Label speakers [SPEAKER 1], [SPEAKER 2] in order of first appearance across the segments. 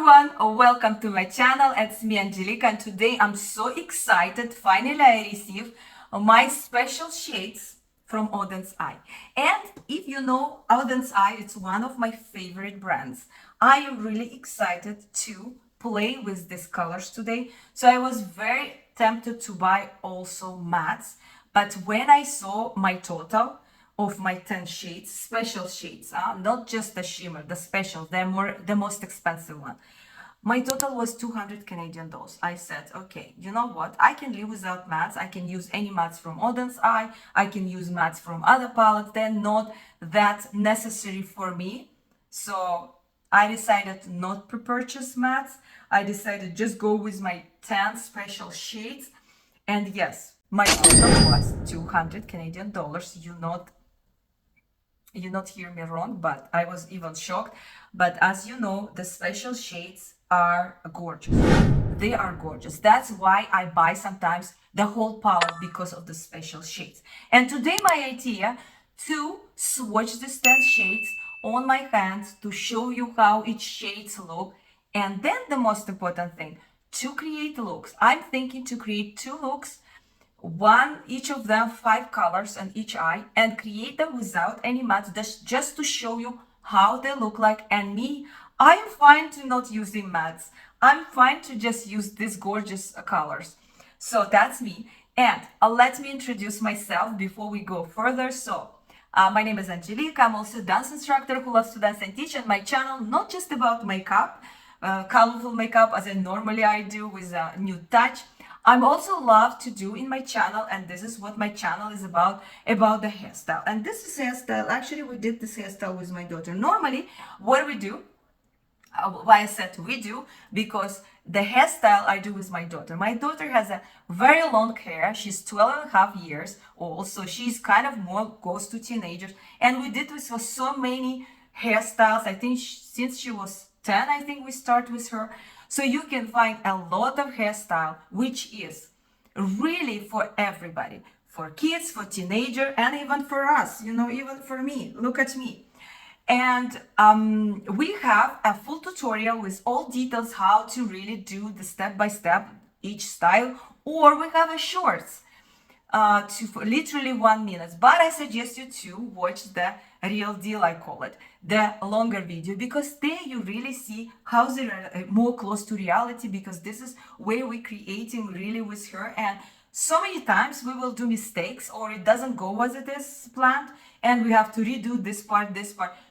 [SPEAKER 1] everyone, welcome to my channel. It's me Angelica, and today I'm so excited. Finally I received my special shades from Odin's Eye. And if you know Odin's Eye, it's one of my favorite brands. I am really excited to play with these colors today. So I was very tempted to buy also mattes, but when I saw my total of my 10 shades, special shades, not just the shimmer, the special, the most expensive one. My total was 200 Canadian dollars. I said, okay, you know what? I can live without mattes. I can use any mattes from Odin's Eye. I can use mattes from other palettes. They're not that necessary for me. So I decided not to purchase mattes. I decided just go with my 10 special shades. And yes, my total was 200 Canadian dollars. You not hear me wrong, but I was even shocked. But as you know, the special shades are gorgeous. They are gorgeous. That's why I buy sometimes the whole palette, because of the special shades. And today my idea to swatch these 10 shades on my hands to show you how each shades look. And then the most important thing, to create looks. I'm thinking to create 2 looks, one each of them 5 colors on each eye, and create them without any matte, just to show you how they look like. And me, I'm fine to not using mattes. I'm fine to just use these gorgeous colors. So that's me. And let me introduce myself before we go further. So my name is Angelica. I'm also a dance instructor who loves to dance and teach, and my channel not just about makeup, colorful makeup as I normally I do with a new touch. I'm also love to do in my channel, and this is what my channel is about the hairstyle. And this is hairstyle. Actually, we did this hairstyle with my daughter. Normally, what we do, why I said we do, because the hairstyle I do with my daughter. My daughter has a very long hair. She's 12 and a half years old, so she's kind of more goes to teenagers. And we did this for so many hairstyles. I think since she was 10, I think we start with her. So you can find a lot of hairstyle, which is really for everybody, for kids, for teenagers, and even for us, even for me. Look at me. And we have a full tutorial with all details how to really do the step-by-step each style, or we have a shorts for literally 1 minute. But I suggest you to watch the real deal, I call it, the longer video, because there you really see how they're more close to reality, because this is where we're creating really with her. And so many times we will do mistakes, or it doesn't go as it is planned, and we have to redo this part.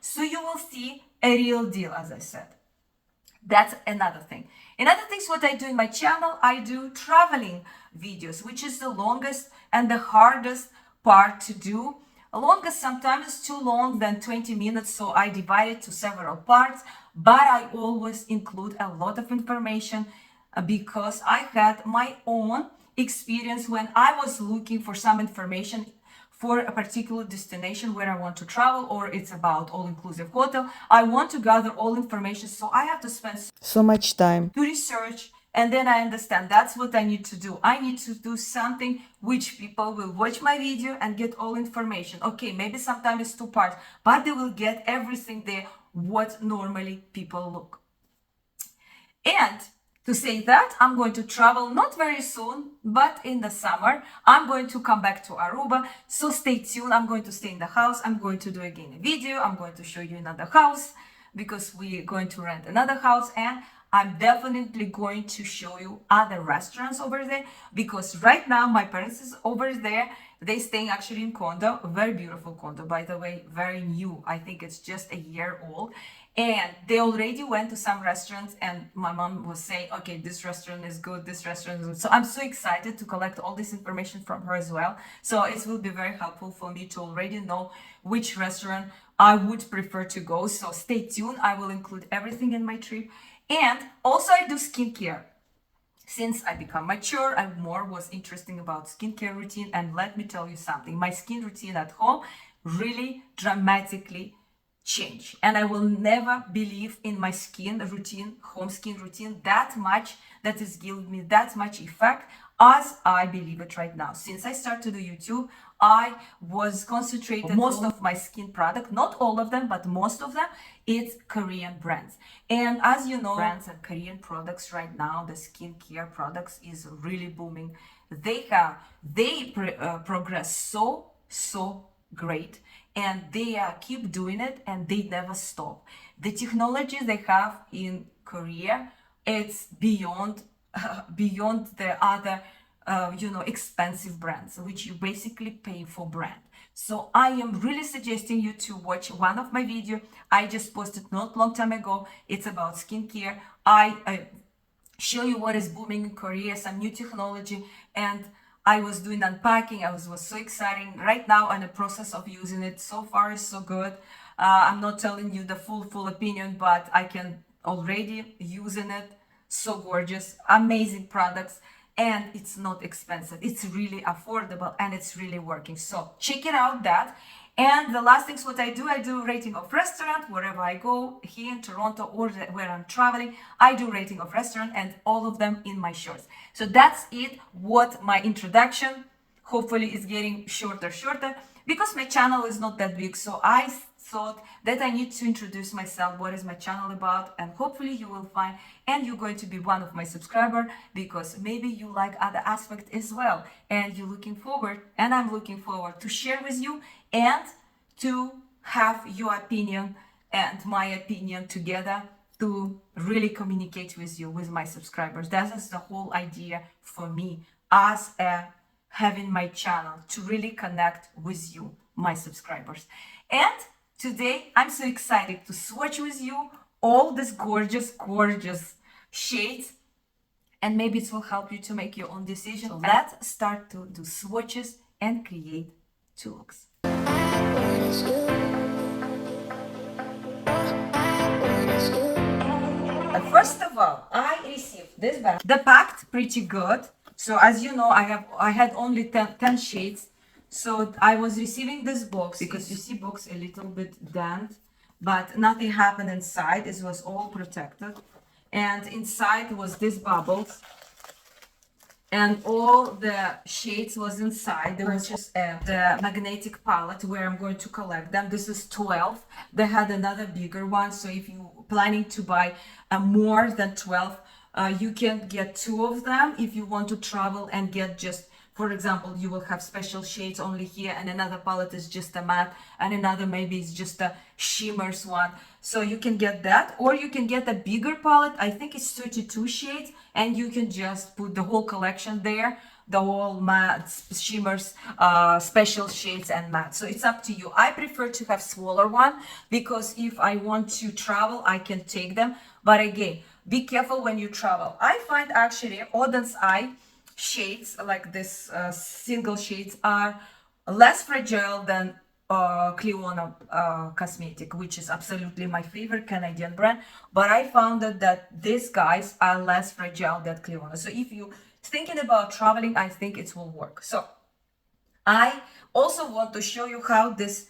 [SPEAKER 1] So you will see a real deal, as I said. That's another thing. Another thing is what I do in my channel. I do traveling videos, which is the longest and the hardest part to do. Longest sometimes too long than 20 minutes, so I divide it to several parts, but I always include a lot of information because I had my own experience when I was looking for some information for a particular destination where I want to travel, or it's about all-inclusive hotel. I want to gather all information, so I have to spend so much time to research. And then I understand that's what I need to do. I need to do something which people will watch my video and get all information. Okay, maybe sometimes it's 2 parts, but they will get everything there, what normally people look. And to say that, I'm going to travel not very soon, but in the summer. I'm going to come back to Aruba, so stay tuned. I'm going to stay in the house. I'm going to do again a video. I'm going to show you another house, because we're going to rent another house, and I'm definitely going to show you other restaurants over there, because right now my parents is over there. They staying actually in condo, a very beautiful condo, by the way, very new. I think it's just a year old. And they already went to some restaurants, and my mom was saying, okay, this restaurant is good, this restaurant is good. So I'm so excited to collect all this information from her as well. So it will be very helpful for me to already know which restaurant I would prefer to go. So stay tuned. I will include everything in my trip. And also I do skincare. Since I become mature, I more was interesting about skincare routine. And let me tell you something, my skin routine at home really dramatically change, and I will never believe in my skin routine, home skin routine, that much, that is giving me that much effect as I believe it right now. Since I started to do YouTube, I was concentrated most of my skin product, not all of them, but most of them, it's Korean brands. And as you know, brands and Korean products right now, the skincare products is really booming. They progress so great, and they keep doing it, and they never stop. The technology they have in Korea, it's beyond beyond the other expensive brands, which you basically pay for brand. So I am really suggesting you to watch one of my video I just posted not long time ago. It's about skincare. I show you what is booming in Korea, some new technology, and I was doing unpacking. Was so exciting. Right now, I'm in the process of using it. So far, it's so good. I'm not telling you the full opinion, but I can already using it. So gorgeous, amazing products, and it's not expensive. It's really affordable, and it's really working. So check it out. That. And the last things what I do rating of restaurant wherever I go here in Toronto or where I'm traveling. I do rating of restaurant, and all of them in my shorts. So that's it. What my introduction hopefully is getting shorter because my channel is not that big. So I thought that I need to introduce myself, what is my channel about, and hopefully you will find, and you're going to be one of my subscribers, because maybe you like other aspects as well, and you're looking forward, and I'm looking forward to share with you and to have your opinion and my opinion together to really communicate with you, with my subscribers. That is the whole idea for me as having my channel, to really connect with you, my subscribers. And today I'm so excited to swatch with you all these gorgeous shades, and maybe it will help you to make your own decision. So let's start to do swatches and create two looks. First of all, I received this bag. The packed pretty good. So as you know, I had only 10 shades. So I was receiving this box because you see box a little bit dent, but nothing happened inside. It was all protected, and inside was this bubbles, and all the shades was inside. There was just the magnetic palette where I'm going to collect them. This is 12. They had another bigger one, so if you planning to buy more than 12, you can get 2 of them. If you want to travel and get just, for example, you will have special shades only here, and another palette is just a matte, and another maybe is just a shimmers one. So you can get that, or you can get a bigger palette. I think it's 32 shades, and you can just put the whole collection there, the whole matte, shimmers, special shades, and matte. So it's up to you. I prefer to have smaller one, because if I want to travel, I can take them. But again, be careful when you travel. I find actually Odin's Eye shades like this, single shades, are less fragile than Cleona cosmetic, which is absolutely my favorite Canadian brand. But I found that these guys are less fragile than Cleona. So if you thinking about traveling, I think it will work. So I also want to show you how this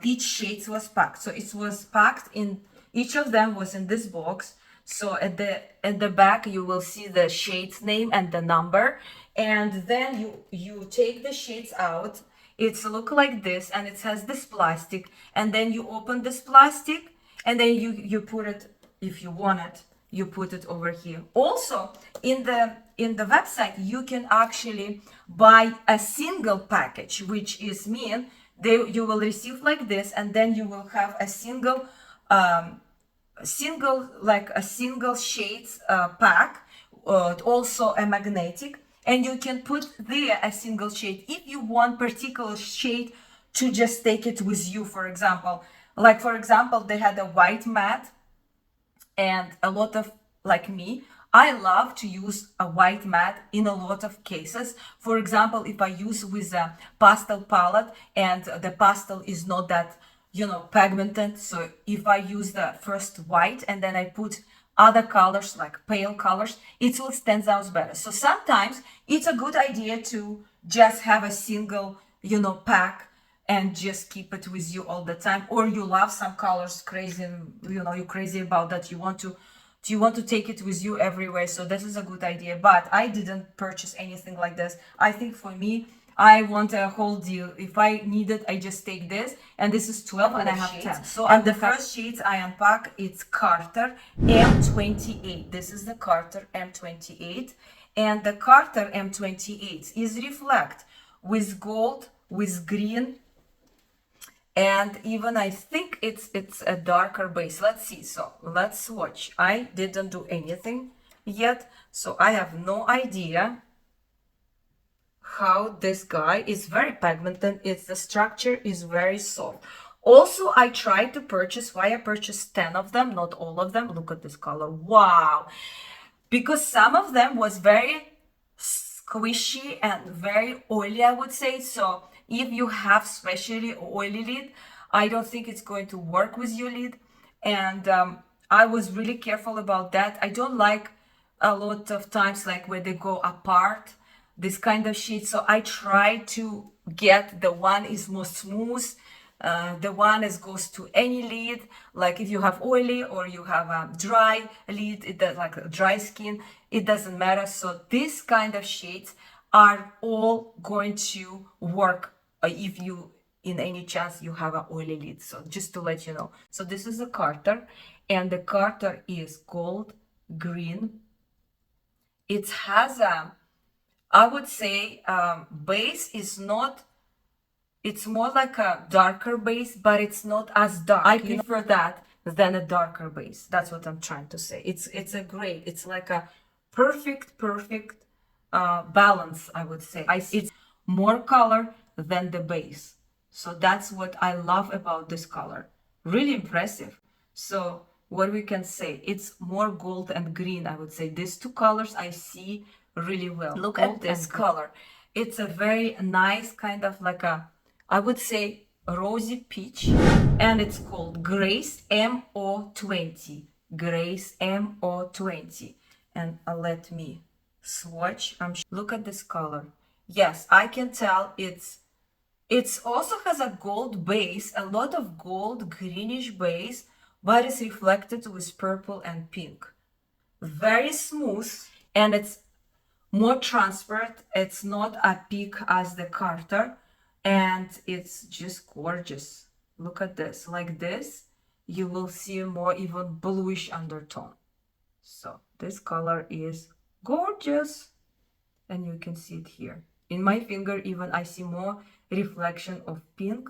[SPEAKER 1] each shades was packed. So it was packed in, each of them was in this box. So at the back you will see the shade's name and the number, and then you take the shades out. It's look like this, and it has this plastic, and then you open this plastic, and then you put it, if you want it, you put it over here. Also in the website you can actually buy a single package, which is mean you will receive like this, and then you will have a single shades pack, also a magnetic, and you can put there a single shade if you want particular shade to just take it with you. For example, they had a white matte, and a lot of, like me, I love to use a white matte in a lot of cases. For example, if I use with a pastel palette and the pastel is not that pigmented, so if I use the first white and then I put other colors like pale colors, it will stand out better. So sometimes it's a good idea to just have a single pack and just keep it with you all the time. Or you love some colors crazy, you're crazy about that, you want to take it with you everywhere. So this is a good idea, but I didn't purchase anything like this. I think for me, I want a whole deal. If I need it, I just take this. And this is 12 and I have 10. So and the first sheets I unpack, it's Carter M28. This is the Carter M28. And the Carter M28 is reflect with gold, with green, and even I think it's a darker base. Let's see. So let's swatch. I didn't do anything yet, so I have no idea how this guy is. Very pigmented. It's the structure is very soft. Also, I tried to purchase. Why I purchased 10 of them, not all of them. Look at this color. Wow. Because some of them was very squishy and very oily, I would say. So if you have especially oily lid, I don't think it's going to work with your lid. And I was really careful about that. I don't like a lot of times like where they go apart, this kind of sheet. So I try to get the one is more smooth, the one is goes to any lid. Like if you have oily or you have a dry lid, it does like a dry skin, it doesn't matter. So this kind of shades are all going to work if you in any chance you have an oily lid. So just to let you know. So this is a Carter, and the Carter is gold green. It has a, I would say, base is not, it's more like a darker base, but it's not as dark. I prefer that than a darker base. That's what I'm trying to say. It's a great, it's like a perfect balance, I would say. It's more color than the base. So that's what I love about this color. Really impressive. So what we can say, it's more gold and green, I would say. These two colors I see really well. Look at this color. It's a very nice kind of like a, I would say, rosy peach, and it's called Grace MO20. Grace MO20. And let me swatch. Look at this color. Yes, I can tell it's also has a gold base, a lot of gold greenish base, but it's reflected with purple and pink. Very smooth, and it's more transparent. It's not as peak as the Carter, and it's just gorgeous. Look at this. Like this, you will see more even bluish undertone. So this color is gorgeous, and you can see it here. In my finger, even I see more reflection of pink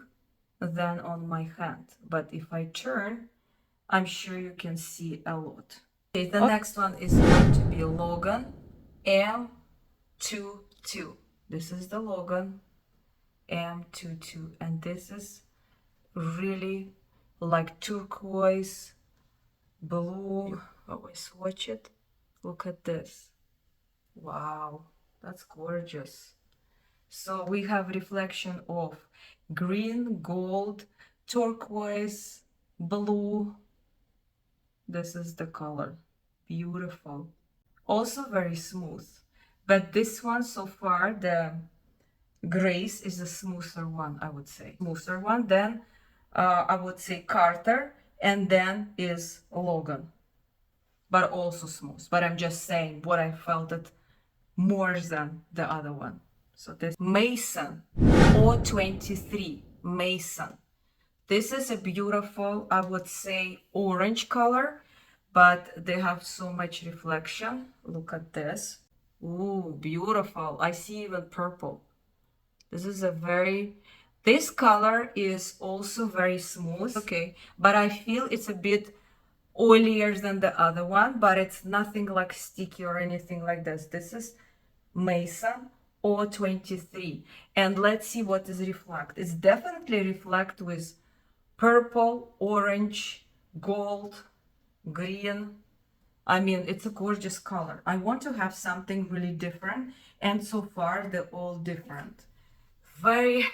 [SPEAKER 1] than on my hand. But if I turn, I'm sure you can see a lot. Okay, the next one is going to be Logon M22. This is the Logon M22, and this is really like turquoise blue. Oh, I swatch it. Look at this. Wow, that's gorgeous. So we have reflection of green, gold, turquoise, blue. This is the color. Beautiful. Also very smooth. But this one so far, the Grace is the smoother one, I would say. Smoother one. Then I would say Carter, and then is Logon. But also smooth. But I'm just saying what I felt it more than the other one. So this Mason O23 Mason. This is a beautiful, I would say, orange color, but they have so much reflection. Look at this. Ooh, beautiful. I see even purple. This is a very, this color is also very smooth. Okay, but I feel it's a bit oilier than the other one, but it's nothing like sticky or anything like this. This is Mason O23, and let's see what is reflect. It's definitely reflect with purple, orange, gold, green. I mean, it's a gorgeous color. I want to have something really different, and so far they're all different. Very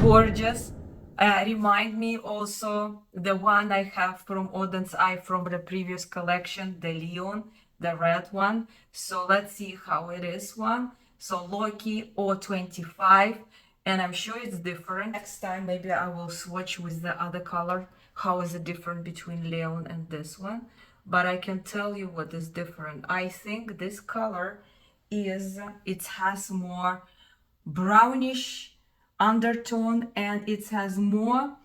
[SPEAKER 1] gorgeous. Remind me also the one I have from Odin's Eye from the previous collection, the Leon, the red one. So let's see how it is one. So Loki O25, and I'm sure it's different. Next time maybe I will swatch with the other color. How is it different between Leon and this one? But I can tell you what is different. I think this color is, it has more brownish undertone, and it has more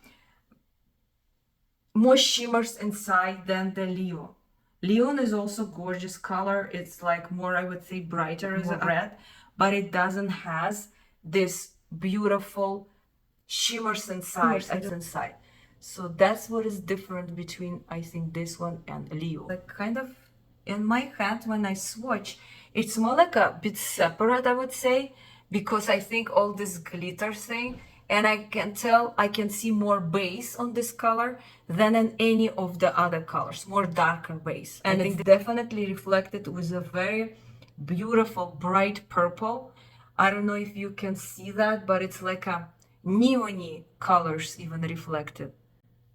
[SPEAKER 1] shimmers inside than the Leon. Leon is also gorgeous color. It's like more, I would say, brighter as a red, but it doesn't has this beautiful shimmers inside. So that's what is different between, I think, this one and Leo. Like kind of in my hand when I swatch, it's more like a bit separate, I would say, because I think all this glitter thing, and I can tell, I can see more base on this color than in any of the other colors, more darker base. And it's definitely reflected with a very beautiful bright purple. I don't know if you can see that, but it's like a neon colors even reflected.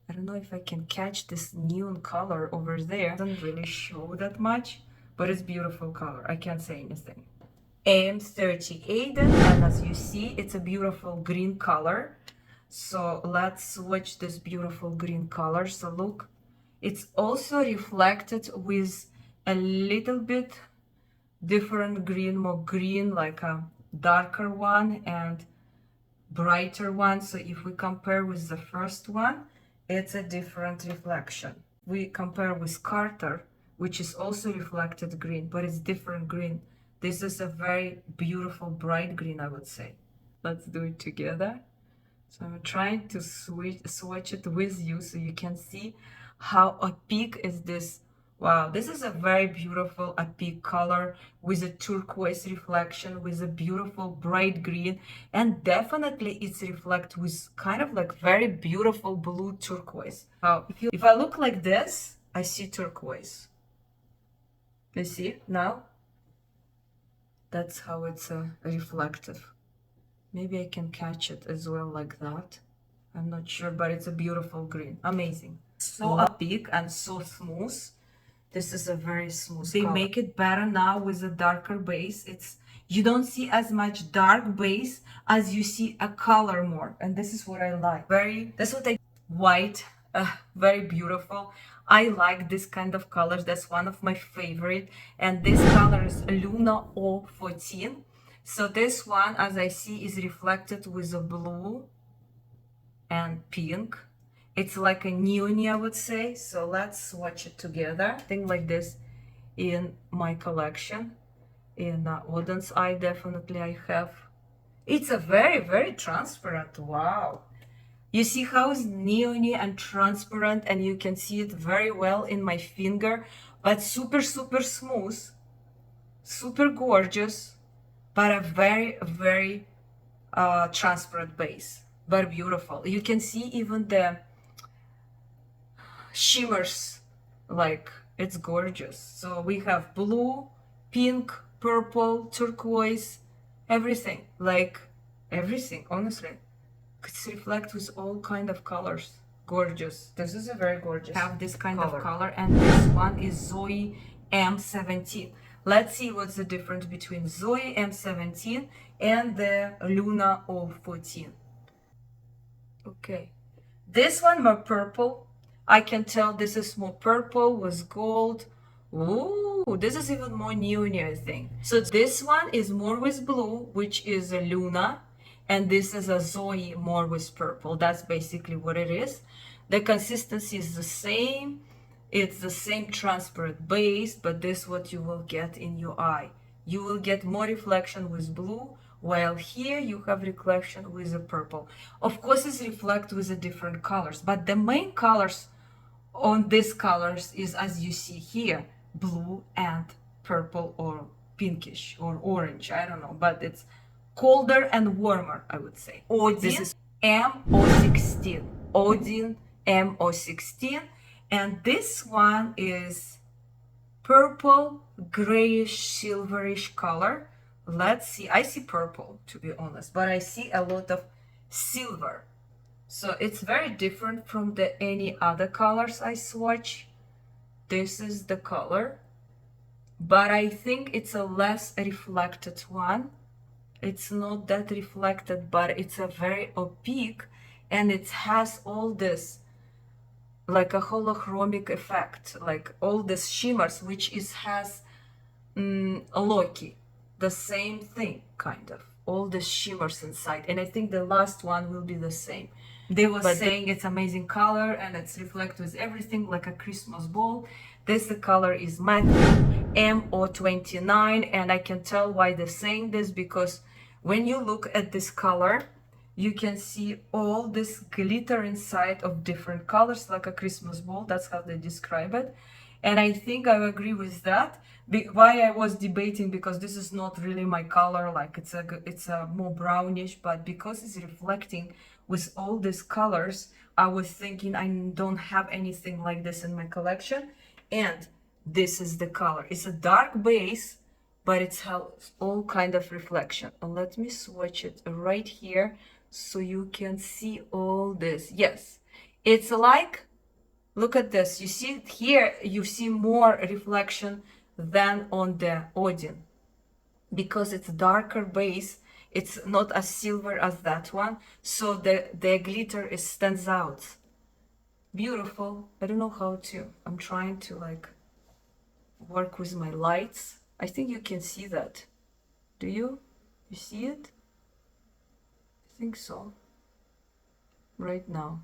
[SPEAKER 1] I don't know if I can catch this neon color over there. It doesn't really show that much, but it's beautiful color. I can't say anything. AM30 Aiden, and as you see, it's a beautiful green color. So let's swatch this beautiful green color. So look, it's also reflected with a little bit different green, more green, like a darker one and brighter one. So if we compare with the first one, it's a different reflection. We compare with Carter, which is also reflected green, but it's different green. This is a very beautiful bright green, I would say. Let's do it together. So I'm trying to swatch it with you so you can see how opaque is this. Wow, this is a very beautiful opaque color with a turquoise reflection, with a beautiful bright green, and definitely it's reflected with kind of like very beautiful blue turquoise. Now, if I look like this, I see turquoise. You see now? That's how it's reflective. Maybe I can catch it as well like that. I'm not sure, but it's a beautiful green. Amazing. So opaque and so smooth. This is a very smooth color. They make it better now with a darker base. You don't see as much dark base as you see a color more. And this is what I like. White, very beautiful. I like this kind of colors. That's one of my favorite. And this color is Luna 014. So this one, as I see, is reflected with a blue and pink. It's like a neon, I would say. So let's swatch it together. Thing like this in my collection. In Odin's eye, definitely I have. It's a very, very transparent. Wow. You see how it's neon and transparent, and you can see it very well in my finger, but super, super smooth, super gorgeous, but a very, very transparent base, but beautiful. You can see even the shimmers, like it's gorgeous. So we have blue, pink, purple, turquoise, everything, like everything, honestly. It's reflect with all kind of colors. Gorgeous. This is a very gorgeous. Have this kind of color, and this one is Zoey M17. Let's see what's the difference between Zoey M17 and the Luna 014. Okay, this one more purple. I can tell this is more purple with gold. Ooh, this is even more neon, I think. So this one is more with blue, which is a Luna, and this is a Zoey more with purple. That's basically what it is. The consistency is the same. It's the same transparent base, but this is what you will get in your eye. You will get more reflection with blue, while here you have reflection with the purple. Of course, it's reflect with the different colors, but the main colors on these colors is, as you see here, blue and purple or pinkish or orange. I don't know, but it's colder and warmer, I would say. Odin, this is M016. Odin M016. And this one is purple, grayish, silverish color. Let's see. I see purple, to be honest, but I see a lot of silver. So it's very different from any other colors I swatch. This is the color, but I think it's a less reflected one. It's not that reflected, but it's a very opaque, and it has all this like a holochromic effect, like all these shimmers, which has Loki, the same thing kind of. all the shimmers inside. And I think the last one will be the same. They were saying it's amazing color and it's reflect with everything like a Christmas ball. This the color is Matthew MO29, and I can tell why they're saying this, because when you look at this color, you can see all this glitter inside of different colors like a Christmas ball. That's how they describe it. And I think I agree with that. Why I was debating, because this is not really my color, like it's a more brownish, but because it's reflecting with all these colors, I was thinking I don't have anything like this in my collection. And this is the color. It's a dark base, but it has all kind of reflection. And let me swatch it right here so you can see all this. Yes, it's like, look at this. You see here, you see more reflection than on the Odin, because it's darker base. It's not as silver as that one, so the glitter is stands out. Beautiful. I don't know how to. I'm trying to like work with my lights. I think you can see that. Do you? You see it? I think so. Right now.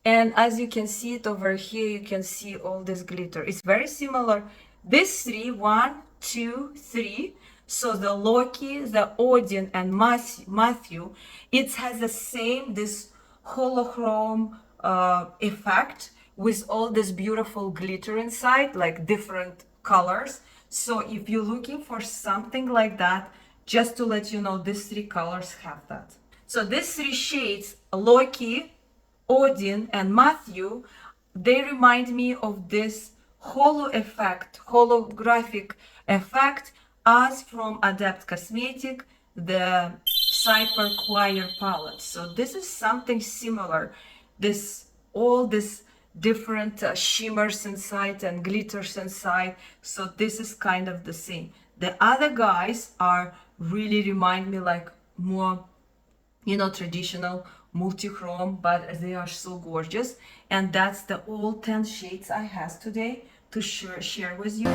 [SPEAKER 1] And as you can see it over here, you can see all this glitter. It's very similar. This three, 1, 2, 3. So the Loki, the Odin, and Matthew, it has the same, this holochrome effect with all this beautiful glitter inside, like different colors. So if you're looking for something like that, just to let you know, these three colors have that. So these three shades, Loki, Odin, and Matthew, they remind me of this holographic effect as from Adept Cosmetic, the Cyper Choir palette. So this is something similar. All this different shimmers inside and glitters inside. So this is kind of the same. The other guys are really remind me like more, you know, traditional multi-chrome, but they are so gorgeous. And that's the all 10 shades I have today to share with you.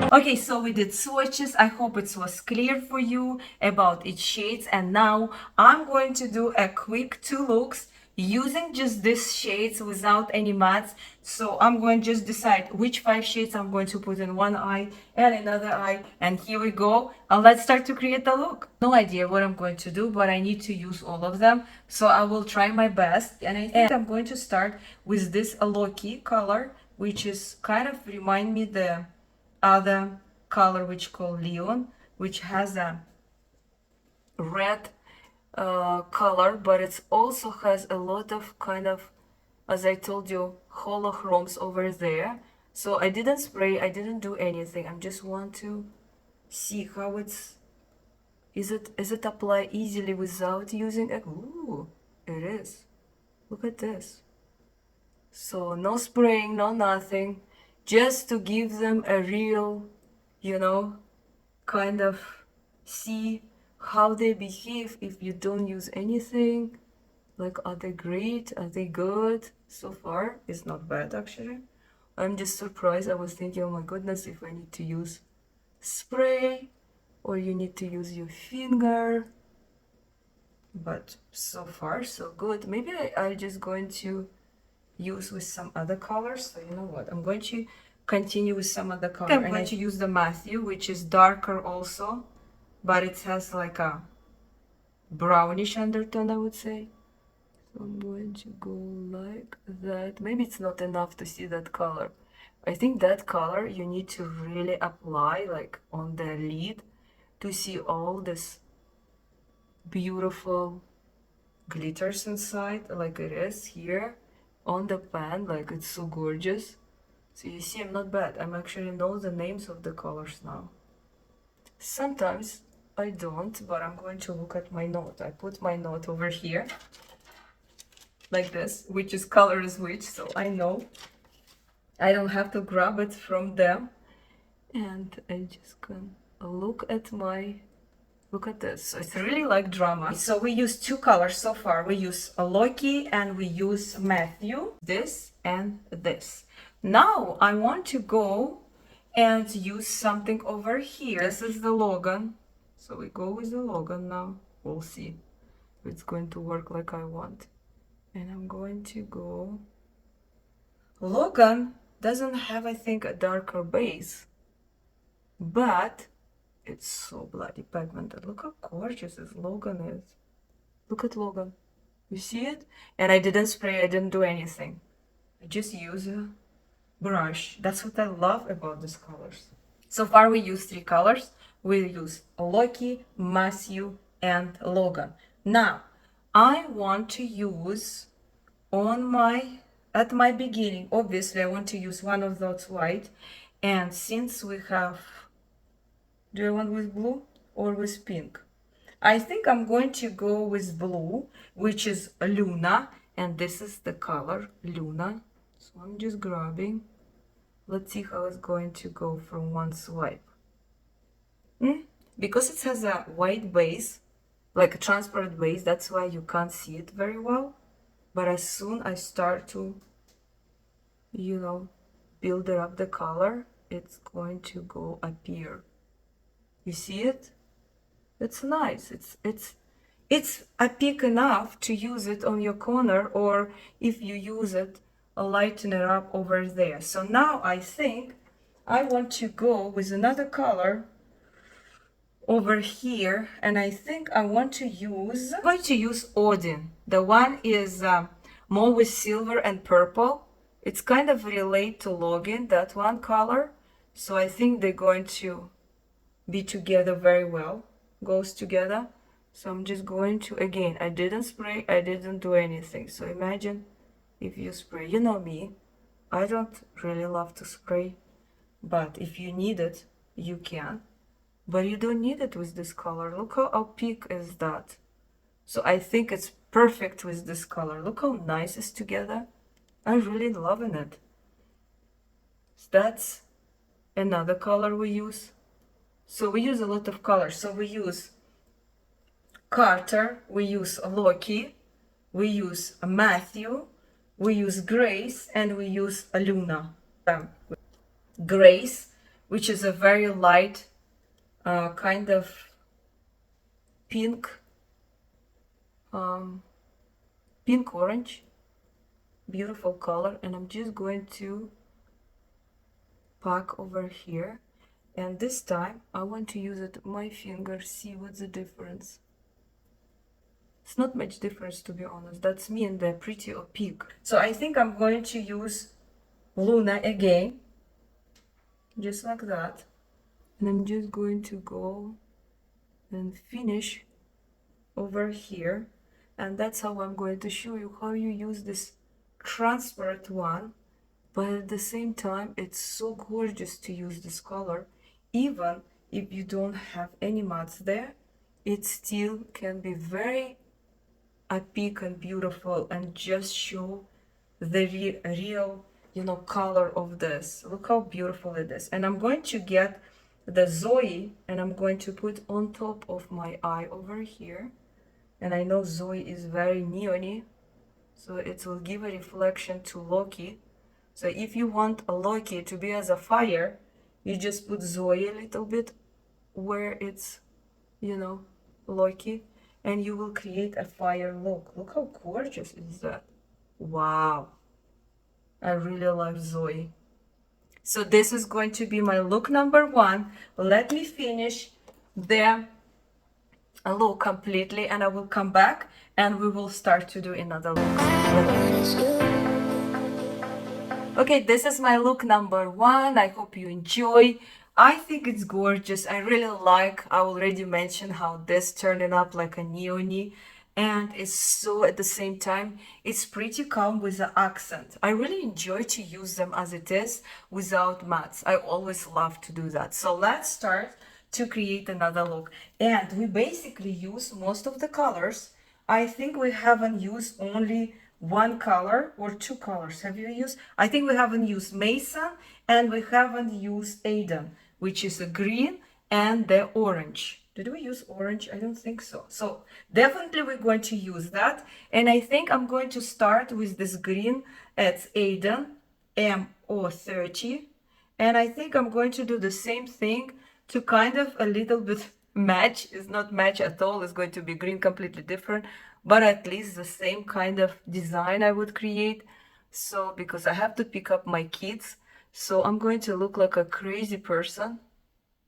[SPEAKER 1] Okay, so we did swatches. I hope it was clear for you about each shades. And now I'm going to do a quick 2 looks using just these shades without any mattes. So I'm going to just decide which 5 shades I'm going to put in one eye and another eye. And here we go. And let's start to create the look. No idea what I'm going to do, but I need to use all of them. So I will try my best. And I think I'm going to start with this Loki color, which is kind of remind me the other color which called Leon, which has a red color, but it also has a lot of kind of, as I told you, holochromes over there. So I didn't spray, I didn't do anything. I just want to see how is it apply easily without using it. Ooh, it is. Look at this. So no spraying, no nothing, just to give them a real, you know, kind of see how they behave if you don't use anything. Like, are they great? Are they good? So far, it's not bad actually. I'm just surprised. I was thinking, oh my goodness, if I need to use spray or you need to use your finger. But so far, so good. Maybe I'm just going to use with some other colors. So you know what, I'm going to continue with some other color. I'm going to use the Matthew, which is darker also, but it has like a brownish undertone, I would say. So I'm going to go like that. Maybe it's not enough to see that color. I think that color you need to really apply like on the lid to see all this beautiful glitters inside, like it is here on the pan. Like, it's so gorgeous. So you see, I'm not bad. I'm actually know the names of the colors now. Sometimes I don't, but I'm going to look at my note. I put my note over here like this, which is color is which, so I know I don't have to grab it from them. And I just can look at my Look at this. So it's really like drama. So we use two colors so far. We use a Loki and we use Matthew. This and this. Now I want to go and use something over here. This is the Logon. So we go with the Logon now. We'll see if it's going to work like I want. And I'm going to go. Logon doesn't have, I think, a darker base, but it's so bloody pigmented. Look how gorgeous this Logon is. Look at Logon. You see it? And I didn't spray, I didn't do anything. I just use a brush. That's what I love about these colors. So far we use three colors. We use Loki, Matthew, and Logon. Now, I want to use at my beginning, obviously I want to use one of those white. And since we have, do I want with blue or with pink? I think I'm going to go with blue, which is Luna, and this is the color Luna. So I'm just grabbing. Let's see how it's going to go from one swipe. Because it has a white base, like a transparent base, that's why you can't see it very well. But as soon as I start to, build up the color, it's going to go appear. You see it? It's nice. It's a peak enough to use it on your corner, or if you use it, lighten it up over there. So now I think I want to go with another color over here, and I think I'm going to use Odin. The one is more with silver and purple. It's kind of relate to Logan, that one color. So I think they're going to be together very well, goes together. So I'm just going to, again, I didn't spray, I didn't do anything. So imagine if you spray, you know me, I don't really love to spray, but if you need it, you can. But you don't need it with this color. Look how opaque is that. So I think it's perfect with this color. Look how nice it's together. I'm really loving it. So that's another color we use. So we use a lot of colors. So we use Carter, we use Loki, we use Matthew, we use Grace, and we use Luna. Grace, which is a very light kind of pink orange, beautiful color. And I'm just going to pack over here, and this time I want to use it my finger. See what's the difference. It's not much difference, to be honest. That's me, and they're pretty opaque. So I think I'm going to use Luna again, just like that. And I'm just going to go and finish over here. And that's how I'm going to show you how you use this transparent one. But at the same time, it's so gorgeous to use this color. Even if you don't have any mats there, it still can be very opaque and beautiful, and just show the real, color of this. Look how beautiful it is. And I'm going to get the Zoey, and I'm going to put on top of my eye over here. And I know Zoey is very neony, so it will give a reflection to Loki. So if you want a Loki to be as a fire, you just put Zoey a little bit where it's, Loki, and you will create a fire look. Look how gorgeous is that. Wow. I really love Zoey. So this is going to be my look number 1. Let me finish the look completely, and I will come back and we will start to do another look. Okay, this is my look number 1. I hope you enjoy. I think it's gorgeous. I already mentioned how this turned up like a neon, and it's so, at the same time, it's pretty calm with the accent. I really enjoy to use them as it is without mats. I always love to do that. So let's start to create another look. And we basically use most of the colors. I think we haven't used only one color or 2 colors. Have you used? I think we haven't used Mason, and we haven't used Aiden, which is a green and the orange. Did we use orange? I don't think so. So definitely we're going to use that. And I think I'm going to start with this green. It's Aiden MO30. And I think I'm going to do the same thing to kind of a little bit match. It's not match at all. It's going to be green, completely different, but at least the same kind of design I would create. So because I have to pick up my kids, so I'm going to look like a crazy person.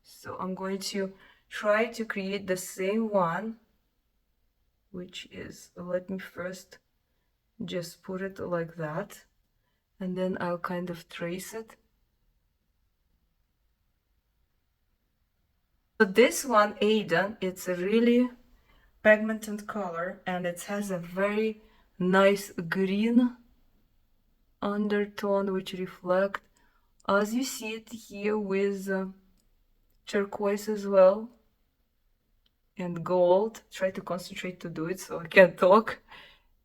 [SPEAKER 1] So I'm going to try to create the same one, which is, let me first just put it like that, and then I'll kind of trace it. So this one, Aiden, it's a really pigmented color, and it has a very nice green undertone which reflect, as you see it here, with turquoise as well and gold. Try to concentrate to do it so I can talk.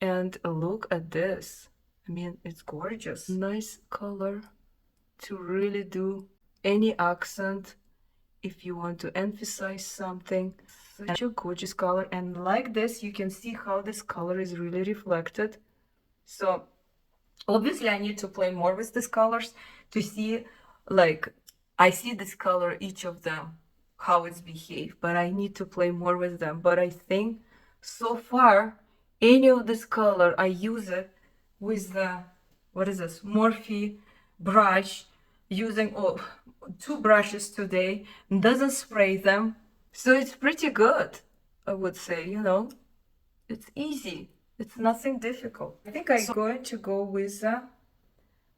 [SPEAKER 1] And look at this. I mean, it's gorgeous. Nice color to really do any accent if you want to emphasize something. Such a gorgeous color, and like this you can see how this color is really reflected. So obviously I need to play more with these colors to see, like, I see this color, each of them, how it's behave, but I need to play more with them. But I think so far any of this color I use it with the, what is this, Morphe brush, using two brushes today, doesn't spray them, so it's pretty good, I would say. You know, it's easy, it's nothing difficult. I think I'm going to go with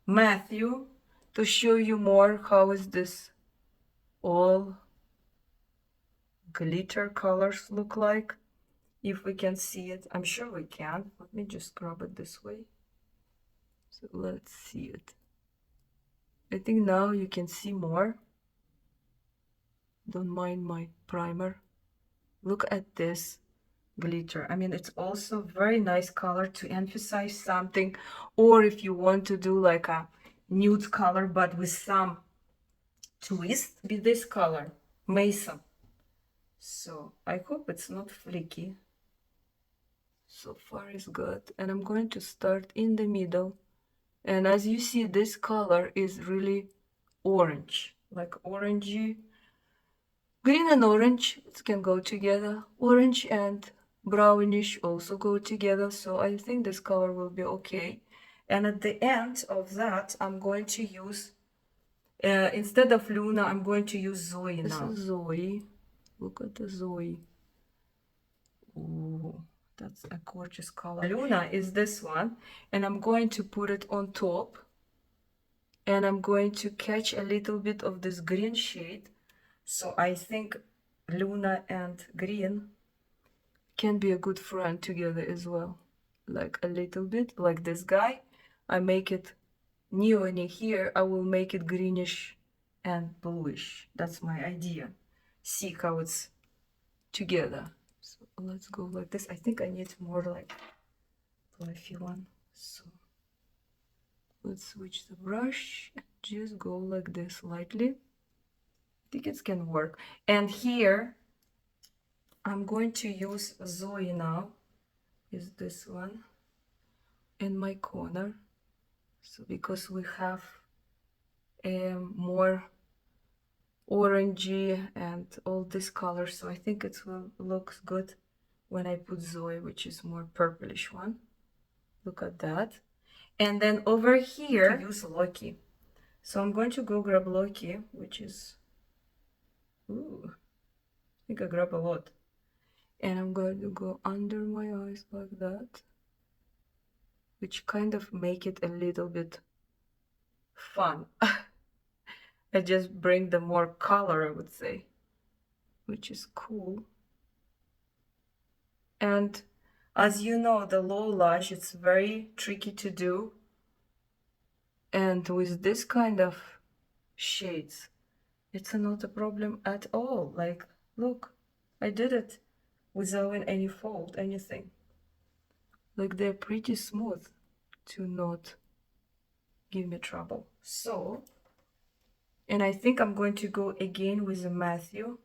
[SPEAKER 1] Matthew to show you more how is this all glitter colors look like, if we can see it. I'm sure we can. Let me just grab it this way. So let's see it. I think now you can see more. Don't mind my primer. Look at this glitter. I mean, it's also very nice color to emphasize something, or if you want to do like a nude color but with some twist, be this color, Mason. So I hope it's not flaky. So far is good. And I'm going to start in the middle, and as you see, this color is really orange, like orangey. Green and orange, it can go together. Orange and brownish also go together, so I think this color will be okay. And at the end of that, I'm going to use, instead of Luna, I'm going to use Zoey now. This is Zoey. Look at the Zoey. Ooh, that's a gorgeous color. Luna is this one, and I'm going to put it on top. And I'm going to catch a little bit of this green shade. So I think Luna and green can be a good friend together as well. Like a little bit, like this guy. I make it neony here. I will make it greenish and bluish. That's my idea. See how it's together. So let's go like this. I think I need more like fluffy one. So let's switch the brush and just go like this lightly. I think it can work. And here I'm going to use Zoey now, is this one, in my corner. So because we have more orangey and all this color, so I think it will look good when I put Zoey, which is more purplish one. Look at that. And then over here, use Loki. So I'm going to go grab Loki, which is, ooh, I think I grab a lot. And I'm going to go under my eyes like that, which kind of make it a little bit fun. I just bring the more color, I would say, which is cool. And as you know, the low lash, it's very tricky to do. And with this kind of shades, it's not a problem at all. Like, look, I did it without any fold, anything. Like, they're pretty smooth to not give me trouble. So, and I think I'm going to go again with the Matthew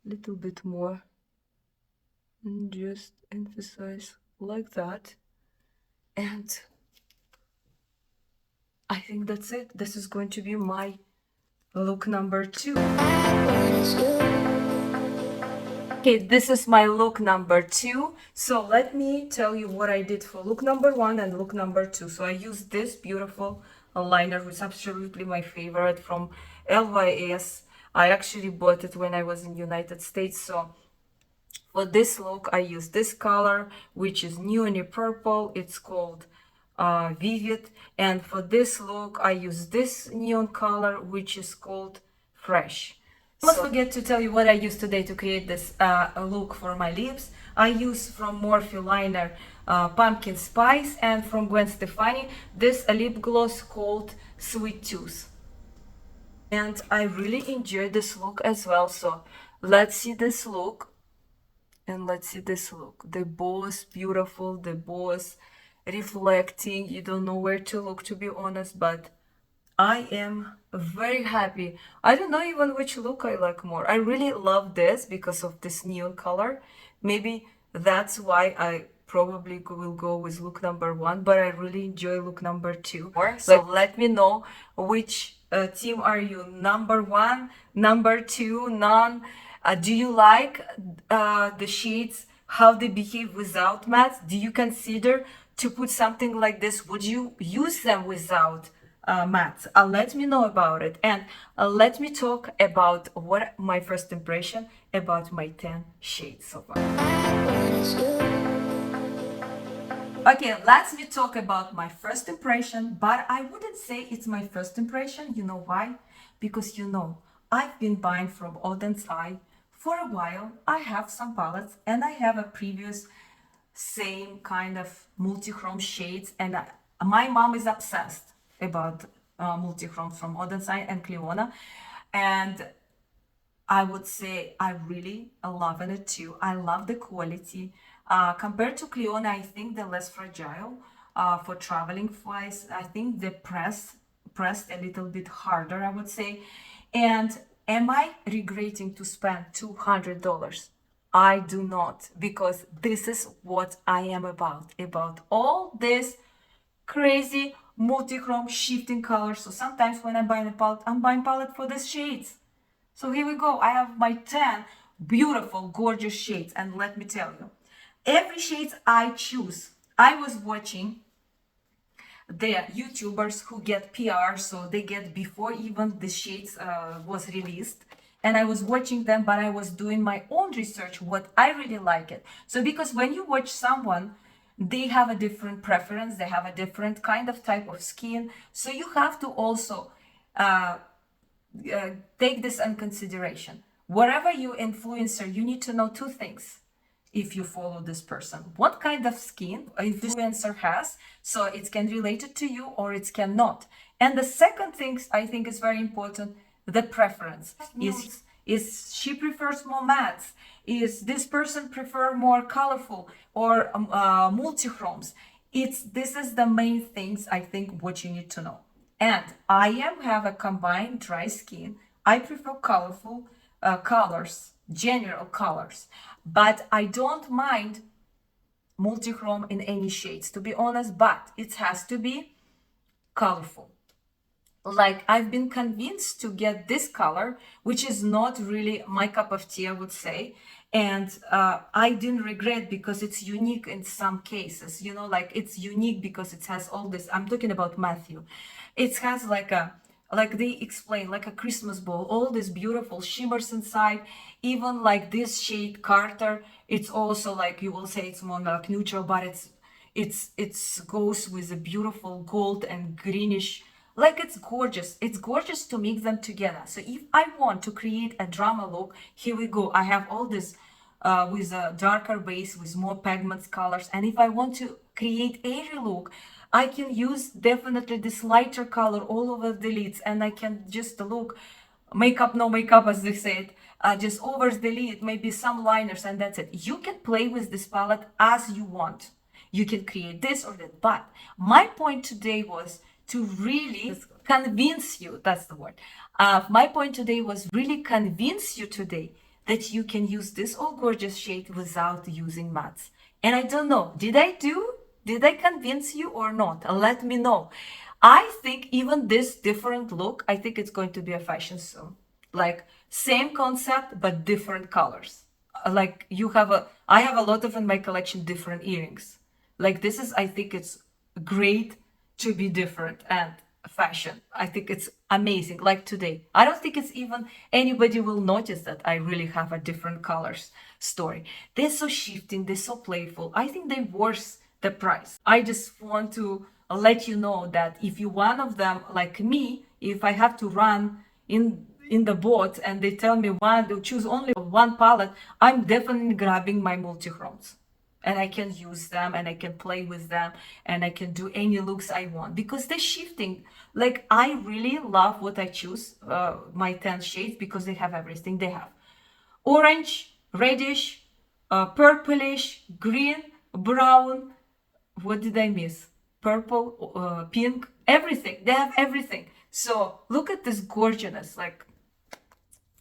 [SPEAKER 1] little bit more, and just emphasize like that. And I think that's it. This is going to be my look number 2. Okay, this is my look number 2. So let me tell you what I did for look number 1 and look number 2. So I used this beautiful liner, which is absolutely my favorite from LYS. I actually bought it when I was in United States. So for this look, I use this color, which is neony purple. It's called Vivid. And for this look, I use this neon color, which is called Fresh. I must forget to tell you what I used today to create this look for my lips. I use from Morphe liner Pumpkin Spice, and from Gwen Stefani this lip gloss called Sweet Tooth. And I really enjoyed this look as well. So let's see this look. And let's see this look. The bow is beautiful, the bow is reflecting. You don't know where to look, to be honest, but I am very happy. I don't know even which look I like more. I really love this because of this neon color. Maybe that's why I probably will go with look number 1, but I really enjoy look number 2. So let me know which team are you, number 1, number 2, none. Do you like the shades, how they behave without mats? Do you consider to put something like this? Would you use them without mats? Let me know about it. And let me talk about what my first impression about my 10 shades so far. Okay, let me talk about my first impression, but I wouldn't say it's my first impression. You know why? Because I've been buying from Odin's Eye for a while. I have some palettes and I have a previous same kind of multi-chrome shades, and my mom is obsessed about multi-chromes from Odin's Eye and Cleona, and I would say I really love it too. I love the quality. Compared to Cleona, I think they're less fragile. For traveling wise, I think they pressed a little bit harder, I would say. And am I regretting to spend $200? I do not, because this is what I am about all this crazy multi-chrome shifting colors. So sometimes when I'm buying a palette, I'm buying palette for these shades. So here we go. I have my 10 beautiful, gorgeous shades. And let me tell you, every shade I choose, I was watching the YouTubers who get PR, so they get before even the shades was released. And I was watching them, but I was doing my own research, what I really like it. So because when you watch someone, they have a different preference, they have a different kind of type of skin. So you have to also take this in consideration. Wherever you influencer, you need to know 2 things. If you follow this person, what kind of skin influencer has, so it can relate it to you or it cannot. And the second thing I think is very important, the preference. Is she prefers more mattes? Is this person prefer more colorful or multi-chromes? This is the main things I think what you need to know. And I have a combined dry skin. I prefer colorful colors, general colors, but I don't mind multi-chrome in any shades, to be honest, but it has to be colorful. Like I've been convinced to get this color, which is not really my cup of tea, I would say. And I didn't regret because it's unique in some cases, like it's unique because it has all this. I'm talking about Matthew. It has like they explain, like a Christmas ball, all these beautiful shimmers inside. Even like this shade Carter, it's also like, you will say it's more like neutral, but it's goes with a beautiful gold and greenish. Like it's gorgeous to mix them together. So if I want to create a drama look, here we go. I have all this with a darker base with more pigments colors, and if I want to create airy look, I can use definitely this lighter color all over the lids, and I can just look makeup, no makeup, as they said, just over the lid, maybe some liners, and that's it. You can play with this palette as you want. You can create this or that, but my point today was to really convince you, that's the word. My point today was really convince you today that you can use this all gorgeous shade without using mattes. And I don't know, did I convince you or not? Let me know. I think even this different look, I think it's going to be a fashion soon. Like same concept, but different colors. Like I have a lot of in my collection different earrings. Like this is, I think it's great to be different and fashion. I think it's amazing. Like today, I don't think it's even anybody will notice that I really have a different colors story. They're so shifting, they're so playful. I think they're worth the price. I just want to let you know that if you one of them like me, if I have to run in the boat and they tell me to choose only one palette, I'm definitely grabbing my multichromes. And I can use them and I can play with them and I can do any looks I want because they're shifting. Like I really love what I choose, my 10 shades, because they have everything. They have orange, reddish, purplish, green, brown. What did I miss? Purple, pink, everything. They have everything. So look at this gorgeousness, like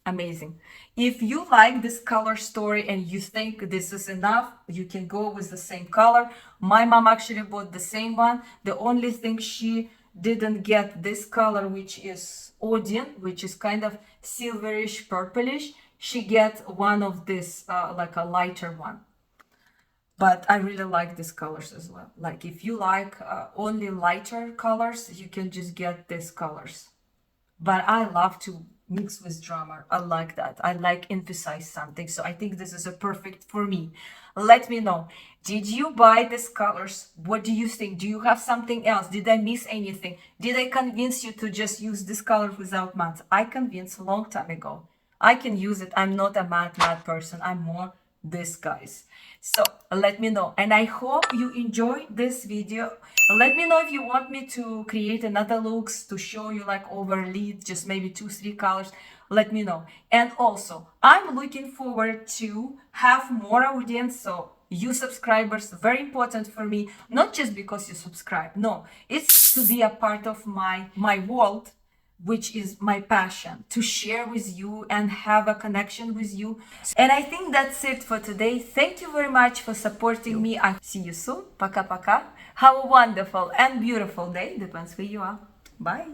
[SPEAKER 1] amazing. If you like this color story and you think this is enough, you can go with the same color. My mom actually bought the same one. The only thing she didn't get this color, which is Odin, which is kind of silverish purplish. She get one of this, like a lighter one. But I really like these colors as well. Like if you like only lighter colors, you can just get these colors. But I love to mix with drama. I like that. I like emphasize something. So I think this is a perfect for me. Let me know. Did you buy these colors? What do you think? Do you have something else? Did I miss anything? Did I convince you to just use this color without matte? I convinced a long time ago. I can use it. I'm not a matte person. I'm more this guys. So let me know, and I hope you enjoyed this video. Let me know if you want me to create another looks to show you like overlay just maybe 2-3 colors. Let me know. And also I'm looking forward to have more audience. So you subscribers, very important for me, not just because you subscribe, no, it's to be a part of my world, which is my passion, to share with you and have a connection with you. And I think that's it for today. Thank you very much for supporting me. I see you soon. Пока-пока. Have a wonderful and beautiful day. Depends where you are. Bye.